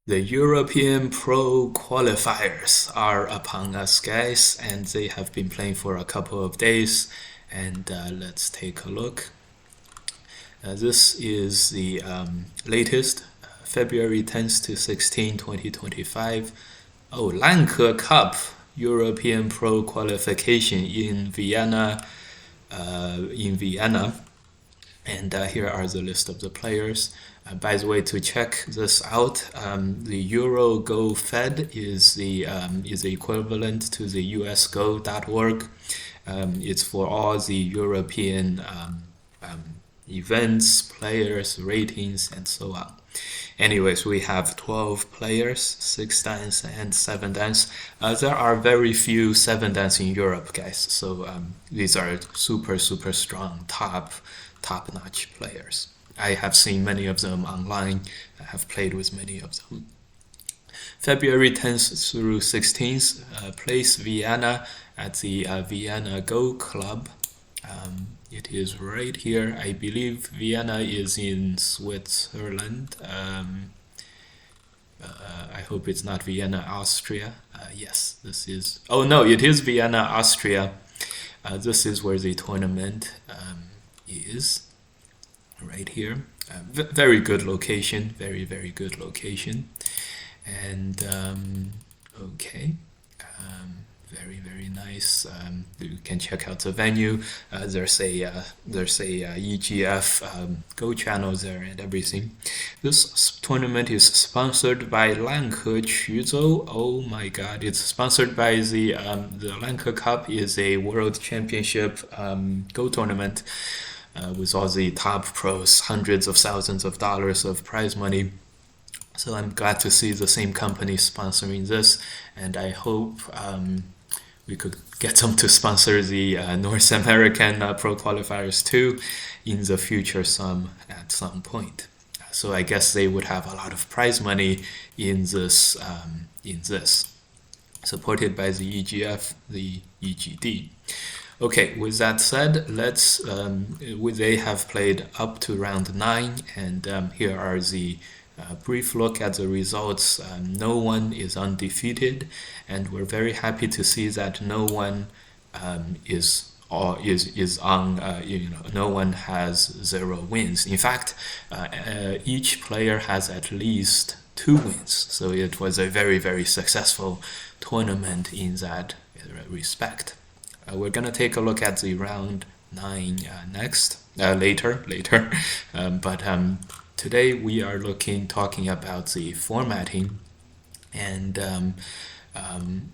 The European Pro Qualifiers are upon us, guys, and they have been playing for a couple of days. And let's take a look. This is the latest, February 10th to 16, 2025. Oh, Lanka Cup European Pro Qualification in Vienna. And here are the list of the players. By the way, to check this out, the Euro Go Fed is the equivalent to the USGo.org. It's for all the European events, players, ratings, and so on. Anyways, we have 12 players, 6 dans and 7 dans. There are very few 7 dans in Europe, guys. So these are super strong, top-notch players. I have seen many of them online. I have played with many of them. February 10th through 16th, place Vienna at the Vienna Go Club. It is right here. I believe Vienna is in Switzerland. I hope it's not Vienna, Austria. Yes, this is... Oh no, it is Vienna, Austria. This is where the tournament is. Right here. Very good location. Very good location. And okay. Very nice. You can check out the venue. There's a EGF Go channel there and everything. This tournament is sponsored by Lanke Quzhou. Oh my God! It's sponsored by the Lanke Cup. Is a world championship Go tournament with all the top pros, hundreds of thousands of dollars of prize money. So I'm glad to see the same company sponsoring this, and I hope we could get them to sponsor the North American Pro Qualifiers too in the future at some point. So I guess they would have a lot of prize money in this, supported by the EGF, the EGD. Okay, with that said, they have played up to round 9, and here are the brief look at the results. No one is undefeated, and we're very happy to see that no one no one has 0 wins. In fact, each player has at least 2 wins. So it was a very successful tournament in that respect. We're gonna take a look at the round 9 later. But today we are talking about the formatting, and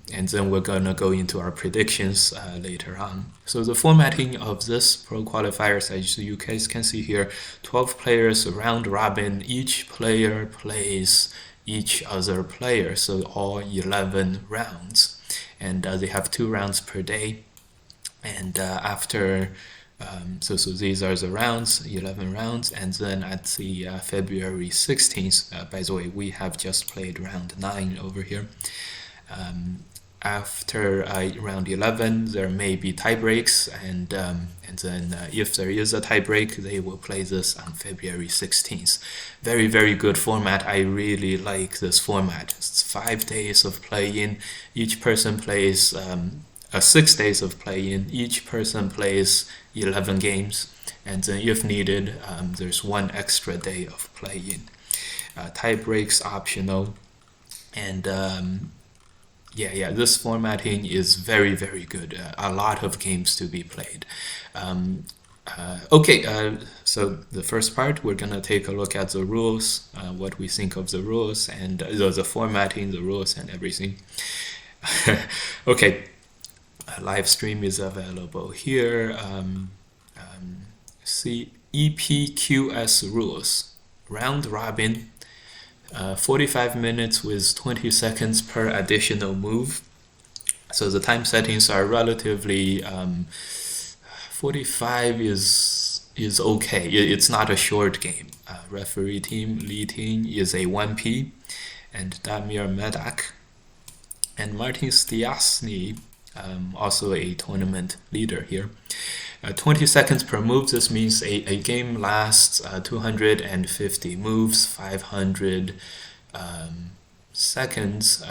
then we're gonna go into our predictions later on. So the formatting of this Pro Qualifiers, as you guys can see here, 12 players, round robin. Each player plays each other player, so all 11 rounds, and they have 2 rounds per day. And after, so these are the rounds, 11 rounds, and then at the February 16th, by the way, we have just played round 9 over here. After round 11, there may be tie breaks, and then if there is a tie break, they will play this on February 16th. Very good format. I really like this format. It's 5 days of play-in. Each person plays 6 days of play-in. Each person plays 11 games, and then if needed, there's 1 extra day of play-in. Tie breaks optional, and this formatting is very good. A lot of games to be played. So the first part, we're gonna take a look at the rules, what we think of the rules, and the formatting, the rules, and everything. Okay. Live stream is available here. See EPQS rules. Round robin, 45 minutes with 20 seconds per additional move. So the time settings are relatively 45 is okay. It's not a short game. Referee team, lead team is a 1P, and Damir Medak and Martin Stiasny, also a tournament leader here. 20 seconds per move. This means a game lasts 250 moves, 500 seconds,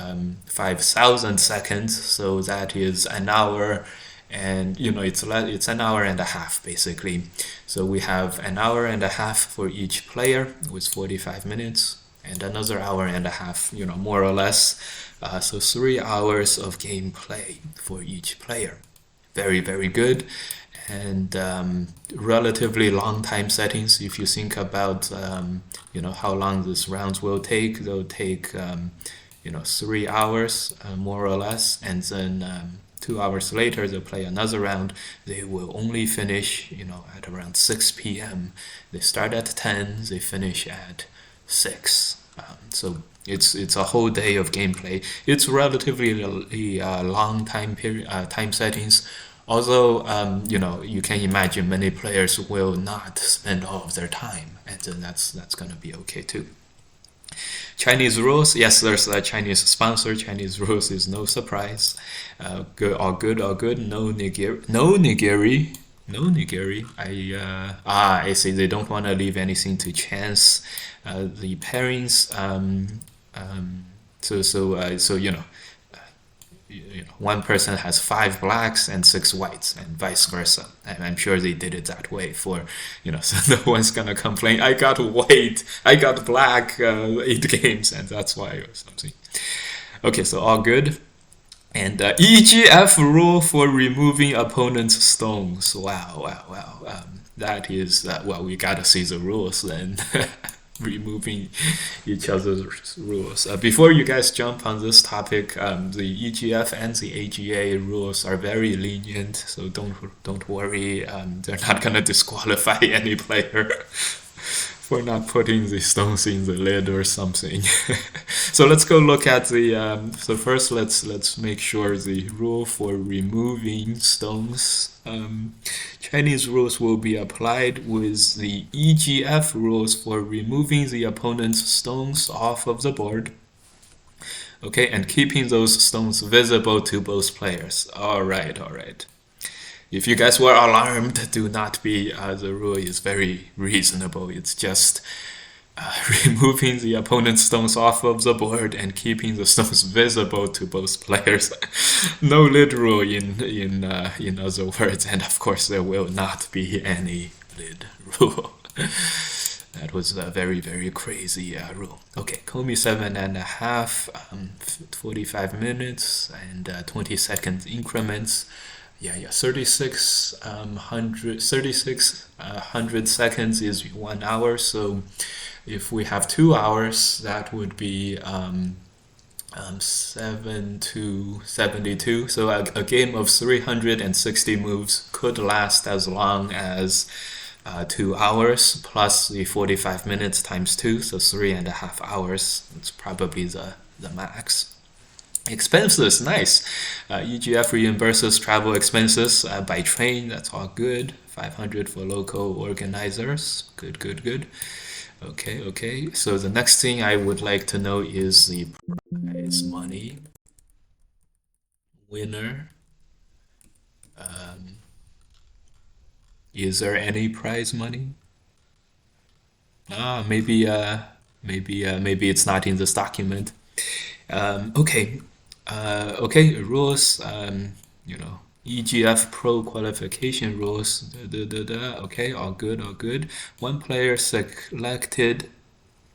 5,000 seconds. So that is an hour, and it's an hour and a half basically. So we have an hour and a half for each player with 45 minutes, and another hour and a half, more or less. So 3 hours of gameplay for each player. Very, very good. And relatively long time settings. If you think about how long these rounds will take, they'll take 3 hours more or less, and then 2 hours later they'll play another round. They will only finish at around 6 p.m. They start at 10, they finish at 6. So it's a whole day of gameplay. It's relatively long time settings. Although, you can imagine many players will not spend all of their time, and then that's gonna be okay too. Chinese rules, yes, there's a Chinese sponsor. Chinese rules is no surprise. Good, all good, all good. No nigiri, no nigiri, no nigiri. I see. They don't want to leave anything to chance. The pairings. One person has 5 blacks and 6 whites, and vice versa. And I'm sure they did it that way for, so no one's gonna complain. I got white, I got black 8 games, and that's why or something. Okay, so all good. And EGF rule for removing opponent's stones. Wow. That is, we gotta see the rules then. Removing each other's rules. Before you guys jump on this topic, the EGF and the AGA rules are very lenient, so don't worry. They're not gonna disqualify any player for not putting the stones in the lid or something. So let's go look at the. So first, let's make sure the rule for removing stones. Chinese rules will be applied with the EGF rules for removing the opponent's stones off of the board. Okay, and keeping those stones visible to both players. All right. If you guys were alarmed, do not be. The rule is very reasonable. It's just removing the opponent's stones off of the board and keeping the stones visible to both players. No lid rule in other words, and of course there will not be any lid rule. That was a very, very crazy rule. Okay, Komi 7.5, 45 minutes and 20-second increments. Yeah, 3600 seconds is 1 hour. So if we have 2 hours, that would be 7 to 72. So a game of 360 moves could last as long as 2 hours plus the 45 minutes times 2, so 3.5 hours. It's probably the max. Expenses, nice. EGF reimburses travel expenses by train. That's all good. 500 for local organizers. Good. Okay. So the next thing I would like to know is the prize money. Winner. Is there any prize money? Maybe it's not in this document. Okay, rules. EGF Pro qualification rules. Okay, all good. One player selected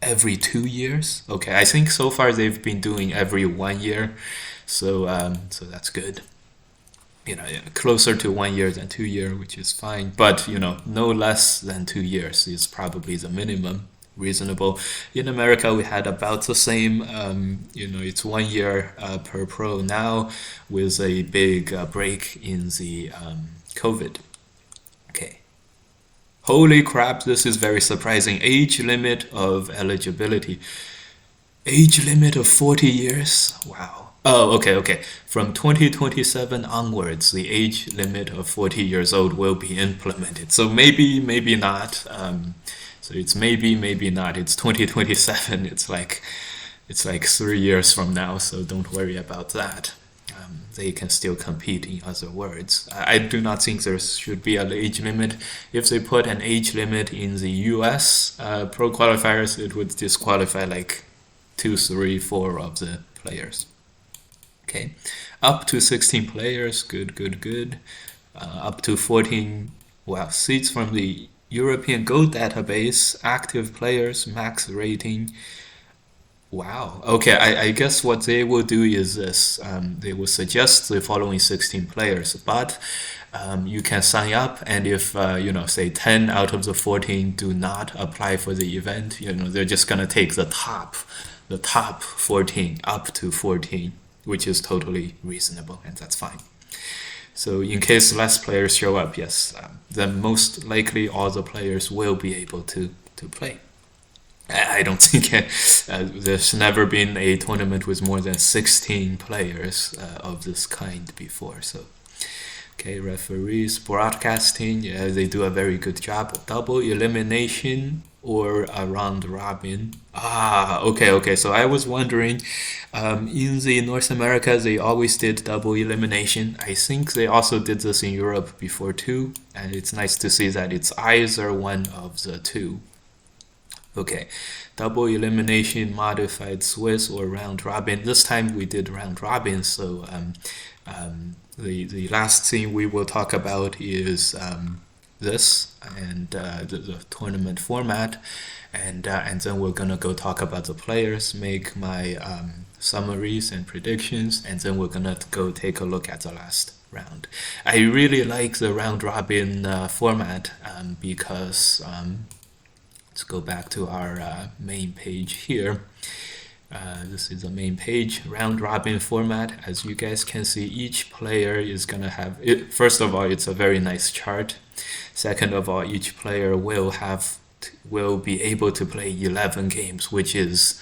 every 2 years. Okay, I think so far they've been doing every 1 year, so that's good. Closer to 1 year than 2 year, which is fine. But no less than 2 years is probably the minimum. Reasonable. In America, we had about the same. It's 1 year per pro now, with a big break in the COVID. Okay. Holy crap! This is very surprising. Age limit of eligibility. Age limit of 40 years. Wow. Oh, okay. From 2027 onwards, the age limit of 40 years old will be implemented. So maybe not. So it's maybe not. It's 2027. It's like 3 years from now. So don't worry about that. They can still compete, in other words. I do not think there should be an age limit. If they put an age limit in the US pro qualifiers, it would disqualify like 2, 3, 4 of the players. Okay, up to 16 players, good. Up to 14, well, seats from the European Gold database, active players, max rating. Wow. Okay, I guess what they will do is this. They will suggest the following 16 players, but you can sign up, and if say 10 out of the 14 do not apply for the event, they're just gonna take the top 14 up to 14, which is totally reasonable, and that's fine. So in case less players show up, yes, then most likely all the players will be able to play. I don't think there's never been a tournament with more than 16 players of this kind before. So, okay, referees, broadcasting, yeah, they do a very good job. Double elimination or a round robin. Okay. So I was wondering, in the North America, they always did double elimination. I think they also did this in Europe before too, and it's nice to see that it's either one of the two. Okay, double elimination, modified Swiss, or round robin. This time we did round robin, so the last thing we will talk about is this and the tournament format, and then we're gonna go talk about the players, make my summaries and predictions, and then we're gonna go take a look at the last round. I really like the round robin format because let's go back to our main page here. This is the main page, round robin format. As you guys can see, each player is gonna have it. First of all, it's a very nice chart. Second of all, each player will be able to play 11 games, which is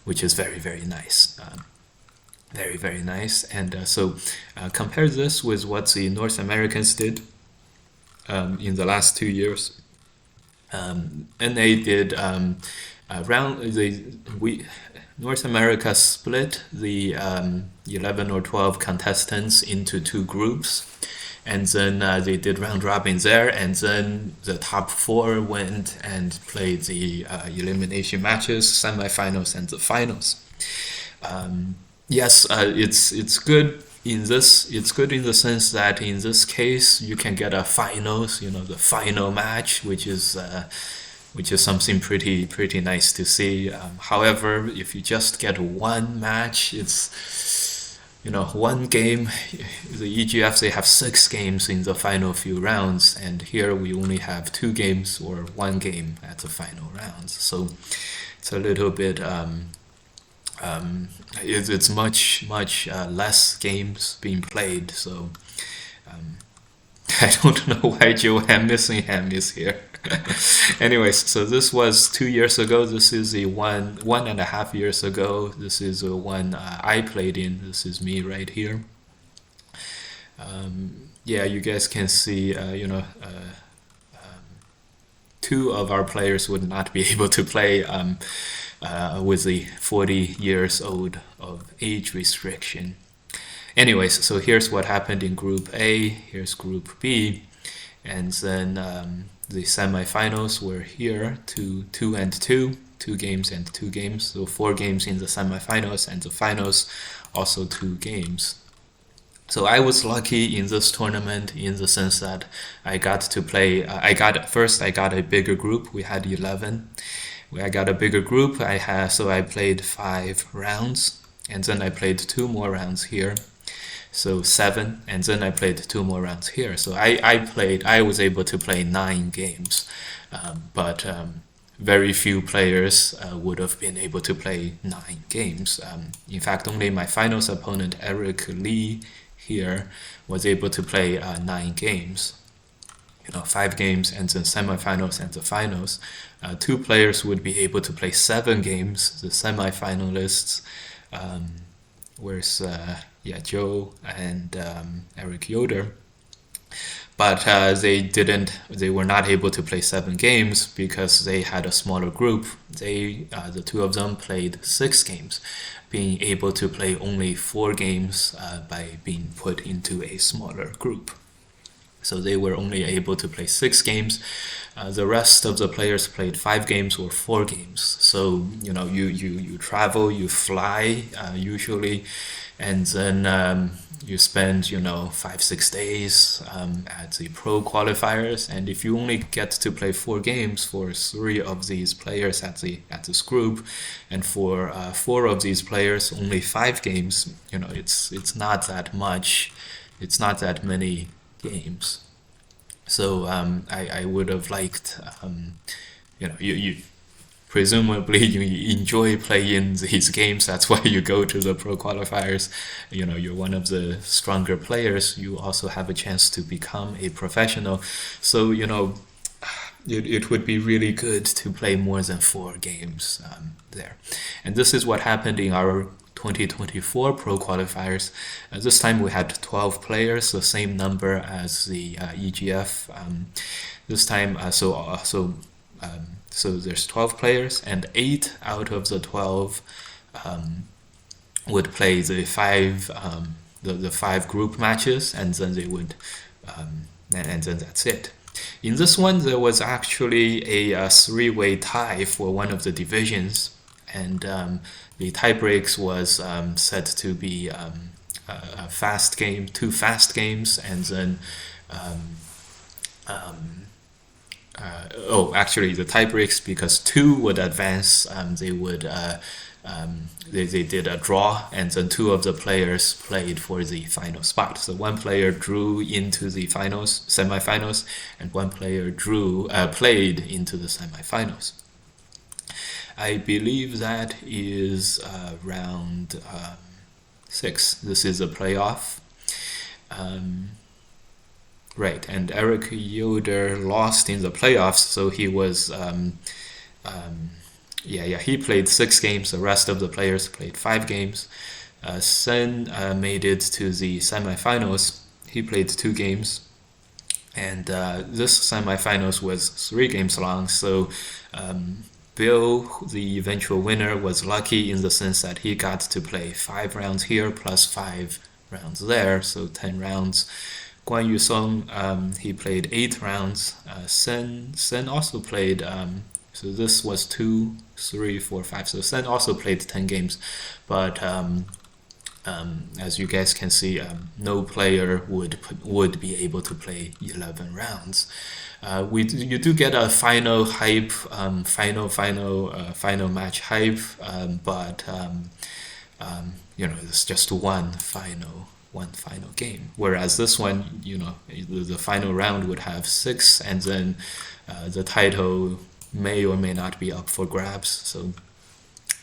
very nice. Very nice. And so compare this with what the North Americans did in the last 2 years. NA did North America split the 11 or 12 contestants into 2 groups, and then they did round robin there, and then the top 4 went and played the elimination matches, semifinals, and the finals. Yes, it's good. It's good in the sense that in this case you can get a finals, the final match, which is something pretty nice to see. However, if you just get one match, it's one game. The EGF, they have 6 games in the final few rounds, and here we only have 2 games or 1 game at the final rounds. So it's a little bit. It's much less games being played, so I don't know why Johan Missingham is here. Anyways, so this was 2 years ago. This is the one and a half years ago. This is the one I played in. This is me right here. Yeah, you guys can see, 2 of our players would not be able to play with the 40 years old of age restriction. Anyways, so here's what happened in Group A, here's Group B, and then the semifinals were here, 2 and 2, 2 games and 2 games, so 4 games in the semifinals, and the finals also 2 games. So I was lucky in this tournament in the sense that I got to play, I got a bigger group. We had 11. I got a bigger group. So I played 5 rounds, and then I played 2 more rounds here, so 7, and then I played 2 more rounds here. So I was able to play 9 games, but very few players would have been able to play 9 games. In fact, only my finals opponent, Eric Lee, here was able to play 9 games. 5 games and then semifinals and the finals. 2 players would be able to play 7 games. The semifinalists, where's Joe and Eric Yoder. But they were not able to play 7 games because they had a smaller group. The 2 of them played 6 games, being able to play only 4 games by being put into a smaller group. So they were only able to play 6 games. The rest of the players played 5 games or 4 games. So you travel, you fly usually, and then you spend 5-6 days at the pro qualifiers. And if you only get to play 4 games for 3 of these players at this group, and for 4 of these players only 5 games, it's not that much. It's not that many games. So I would have liked, you presumably you enjoy playing these games. That's why you go to the pro qualifiers. You're one of the stronger players. You also have a chance to become a professional. So it would be really good to play more than 4 games there. And this is what happened in our 2024 pro qualifiers. This time we had 12 players, the same number as the EGF. This time, so there's 12 players, and 8 out of the 12 would play the 5 group matches, and then they would, and then that's it. In this one, there was actually a 3-way tie for one of the divisions, and the tie breaks was set to be a fast game, 2 fast games, and then actually the tie breaks, because 2 would advance, they would they did a draw, and then 2 of the players played for the final spot. So 1 player drew into the semifinals, and 1 player played into the semifinals. I believe that is round 6. This is a playoff. Right, and Eric Yoder lost in the playoffs, so he was, he played 6 games. The rest of the players played 5 games. Sen made it to the semifinals. He played 2 games, and this semifinals was 3 games long. So Bill, the eventual winner, was lucky in the sense that he got to play 5 rounds here plus 5 rounds there, so 10 rounds. Guan Yusong, he played 8 rounds. Sen also played, so this was 2, 3, 4, 5. So Sen also played 10 games, but as you guys can see, no player would be able to play 11 rounds. You do get a final hype, final match hype, but it's just one final game. Whereas this one, the final round would have 6, and then the title may or may not be up for grabs. So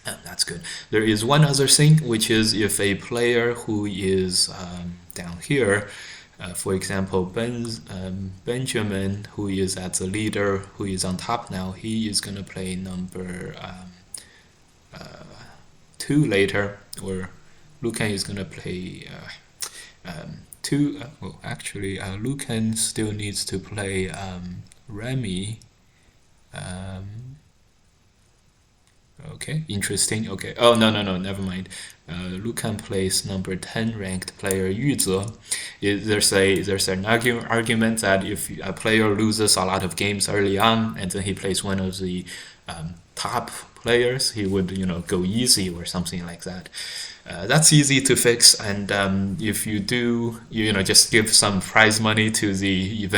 that's good. There is one other thing, which is if a player who is down here, for example, Benjamin, who is at the leader, who is on top now, he is going to play number 2 later, or Lucan is going to play 2. Actually, Lucan still needs to play Remy. Okay, interesting. Okay. Oh, no, never mind. Lucan plays number 10 ranked player Yu Ze. There's an argument that if a player loses a lot of games early on, and then he plays one of the top players, he would go easy or something like that. That's easy to fix, and if you do, just give some prize money to the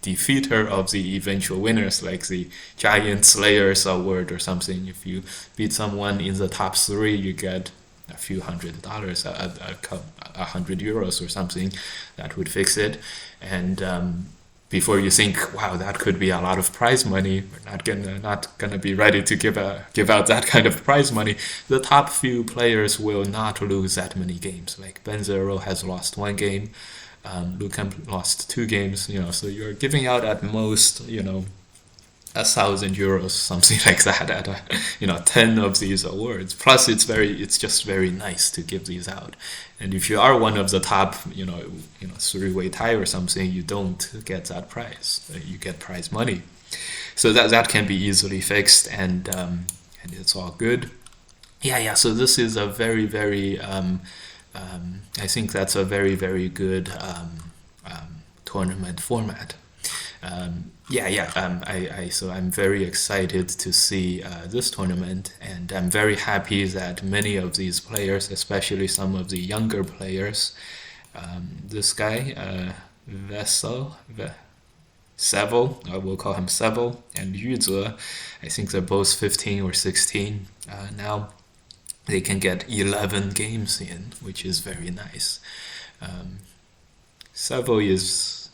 defeater of the eventual winners, like the Giant Slayers Award or something. If you beat someone in the top 3, you get a few $100, €100 or something. That would fix it, and before you think, wow, that could be a lot of prize money, we're not gonna be ready to give out that kind of prize money. The top few players will not lose that many games. Like Benzero has lost 1 game, Lucan lost 2 games. So you're giving out at most, €1,000, something like that, at 10 of these awards. Plus, it's just very nice to give these out. And if you are one of the top, 3-way tie or something, you don't get that prize. You get prize money. So that can be easily fixed, and it's all good. Yeah. So this is a very, very, I think that's a very, very good tournament format. So I'm very excited to see this tournament, and I'm very happy that many of these players, especially some of the younger players, this guy, Seville, we'll call him Seville, and Yuze, I think they're both 15 or 16 now. They can get 11 games in, which is very nice. Seville is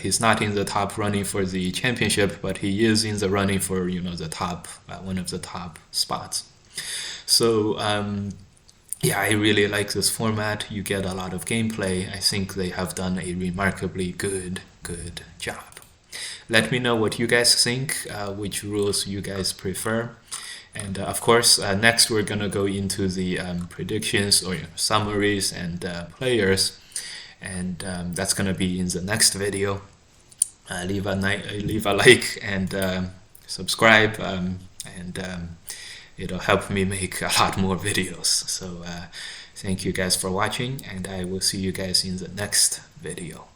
he's not in the top running for the championship, but he is in the running for the top one of the top spots. So I really like this format. You get a lot of gameplay. I think they have done a remarkably good job. Let me know what you guys think, which rules you guys prefer. And of course, next we're gonna go into the predictions or summaries and players, and that's gonna be in the next video. Leave a like and subscribe, and it'll help me make a lot more videos. So thank you guys for watching, and I will see you guys in the next video.